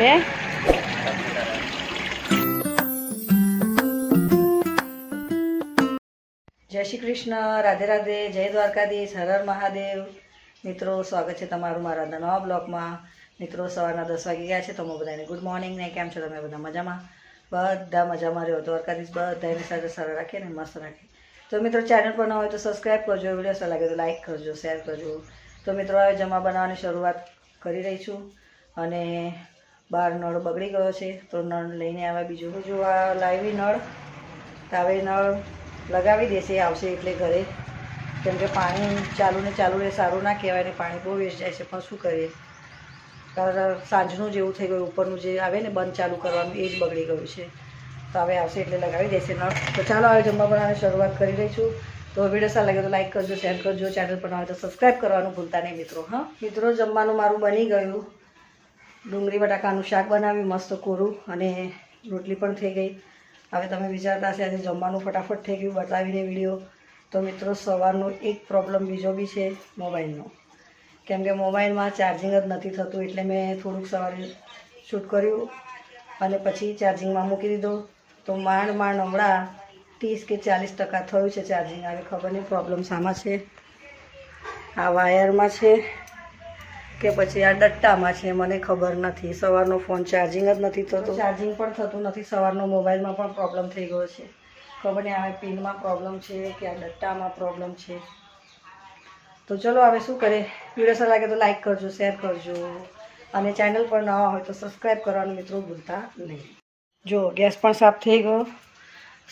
હે જય શ્રી કૃષ્ણ, રાધે રાધે, જય દ્વારકાધીશ, હર હર મહાદેવ. મિત્રો, સ્વાગત છે તમારું મારા નવા બ્લોગમાં. મિત્રો, સવારના 10 વાગી ગયા છે તો હું બધાને ગુડ મોર્નિંગ ને કેમ છો તમે બધા મજામાં? બધા મજામાં રહ્યો. દ્વારકાધીશ બધાની સાથે સારા રાખે ને મસ્ત રાખે. તો મિત્રો, ચેનલ પર ન હોય તો સબસ્ક્રાઈબ કરજો, વિડીયો સારો લાગે તો લાઈક કરજો, શેર કરજો. તો મિત્રો, હવે જમવા બનાવવાની શરૂઆત કરી રહી છું અને બહાર નળ બગડી ગયો છે તો નળ લઈને આવ્યા. બીજું આ લાવી નળ, હવે નળ લગાવી દેશે, આવશે એટલે ઘરે. કેમ કે પાણી ચાલુ ને ચાલુ રહે સારું ના કહેવાય ને, પાણી બહુ વેસ્ટ જાય છે. પણ શું કરીએ, કારણ સાંજનું જેવું થઈ ગયું, ઉપરનું જે આવે ને બંધ ચાલુ કરવાનું એ જ બગડી ગયું છે. તો હવે આવશે એટલે લગાવી દેશે નળ. તો ચાલો હવે જમવા બનાવવાની શરૂઆત કરી રહી છું. તો વિડીયો સારો લાગે તો લાઈક કરજો, શેર કરજો, ચેનલ પર આવે તો સબસ્ક્રાઈબ કરવાનું ભૂલતા નહીં મિત્રો. હા મિત્રો, જમવાનું મારું બની ગયું. ડુંગળી બટાકાનું શાક બનાવ્યું મસ્ત કોરું અને રોટલી પણ થઈ ગઈ. હવે તમે વિચારતા હશે આજે જમવાનું ફટાફટ થઈ ગયું બતાવીને વિડીયો. તો મિત્રો, સવારનો એક પ્રોબ્લેમ બીજો બી છે મોબાઈલનો. કેમ કે મોબાઈલમાં ચાર્જિંગ જ નથી થતું, એટલે મેં થોડુંક સવારે શૂટ કર્યું અને પછી ચાર્જિંગમાં મૂકી દીધો. તો માંડ હમણાં 30 કે 40% થયું છે ચાર્જિંગ. હવે ખબર નહીં પ્રોબ્લેમ શામાં છે, આ વાયરમાં છે કે પછી આ ડટ્ટામાં છે, મને ખબર નથી. સવારનો ફોન ચાર્જિંગ જ નથી થતું, ચાર્જિંગ પણ થતું નથી. સવારનો મોબાઈલમાં પણ પ્રોબ્લેમ થઈ ગયો છે. ખબર નહીં હવે પિનમાં પ્રોબ્લેમ છે કે આ ડટ્ટામાં પ્રોબ્લેમ છે. તો ચલો હવે શું કરે, વિડીયો સારો લાગે તો લાઈક કરજો, શેર કરજો અને ચેનલ પર નવા હોય તો સબસ્ક્રાઈબ કરવાનું મિત્રો ભૂલતા નહીં. જો ગેસ પણ સાફ થઈ ગયો,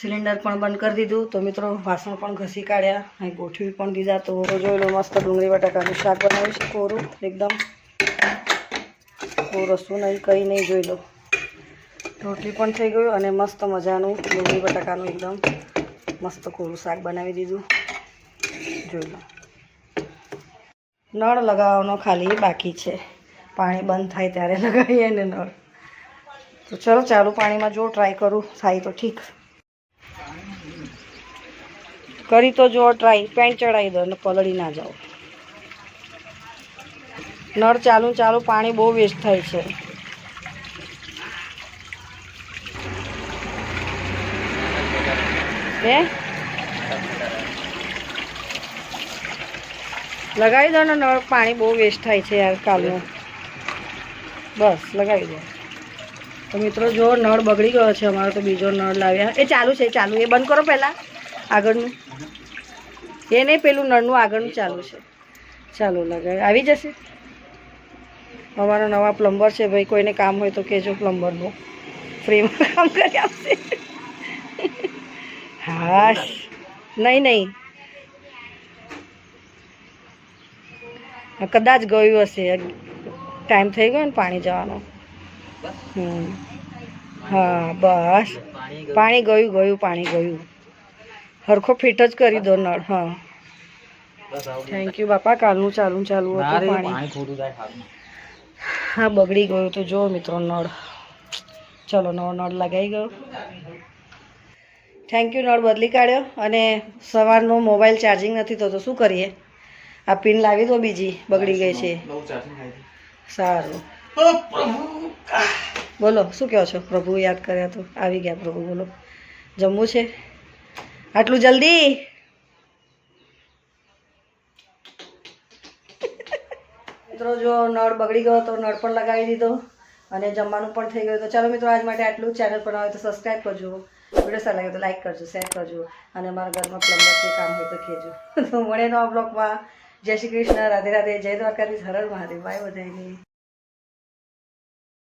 સિલિન્ડર પણ બંધ કરી દીધું. તો મિત્રો, વાસણ પણ ઘસી કાઢ્યા અને ગોઠવી પણ દીધા. તો જોઈ લો, મસ્ત ડુંગળી બટાકાનું શાક બનાવ્યું છે કોરું, એકદમ કોઈ રસું નહીં, કંઈ નહીં. જોઈ લો, રોટલી પણ થઈ ગયું અને મસ્ત મજાનું ડુંગળી બટાકાનું એકદમ મસ્ત કોરું શાક બનાવી દીધું. જોઈ લો, નળ લગાવવાનો ખાલી બાકી છે. પાણી બંધ થાય ત્યારે લગાવીએ ને નળ. તો ચલો ચાલુ પાણીમાં જો ટ્રાય કરું, થાય તો ઠીક. કરી તો જો ટ્રાય, પેન્ટ ચડાવી દો અને પલળી ના જાઓ. નળ ચાલુ પાણી બહુ વેસ્ટ થાય છે. હે લગાવી દો ને નળ, પાણી બહુ વેસ્ટ થાય છે યાર કાલનું. બસ લગાવી દો. તો મિત્રો, જો નળ બગડી ગયો છે અમારો, તો બીજો નળ લાવ્યા. એ ચાલુ છે, ચાલુ. એ બંધ કરો પહેલાં, આગળનું. એ નહીં, પેલું નળનું આગળનું ચાલુ છે. ચાલો લગાવી, આવી જશે. અમારા નવા પ્લમ્બર છે ભાઈ, કોઈને કામ હોય તો કહેજો, પ્લમ્બરનું ફ્રીમાં કામ કરી આપશે. હા નહીં, કદાચ ગયું હશે, ટાઈમ થઈ ગયો ને પાણી જવાનો. હા બસ, પાણી ગયું. હરખો ફિટ જ કરી દો નળ. હા થેન્ક યુ બાપા. કાલનું ચાલુ હતું પાણી. હા બગડી ગયું. તો જો મિત્રો નળ, ચલો નવો નળ લગાવી ગયો. થેન્ક યુ, નળ બદલી કાઢ્યો. અને સવારનો મોબાઈલ ચાર્જિંગ નથી થતો, શું કરીએ? આ પિન લાવી દો, બીજી બગડી ગઈ છે. સારું, બોલો શું કહો છો? પ્રભુ યાદ કર્યા તો આવી ગયા પ્રભુ. બોલો, જમવું છે આટલું જલ્દી? મિત્રો, જો નળ બગડી ગયો તો નળ પણ લગાવી દીધો અને જમવાનું પણ થઈ ગયું. તો ચાલો મિત્રો, આજ માટે આટલું. ચેનલ પર આવે તો સબસ્ક્રાઈબ કરજો, વિડીયો સારો લાગે તો લાઈક કરજો, શેર કરજો અને અમારા ઘરમાં પ્લમ્બર જે કામ હોય તો કહેજો. તો મળે નવા બ્લોગમાં. જય શ્રી કૃષ્ણ, રાધે રાધે, જય દ્વારકાધીશ, હર હર મહાદેવ. બાય બધાને.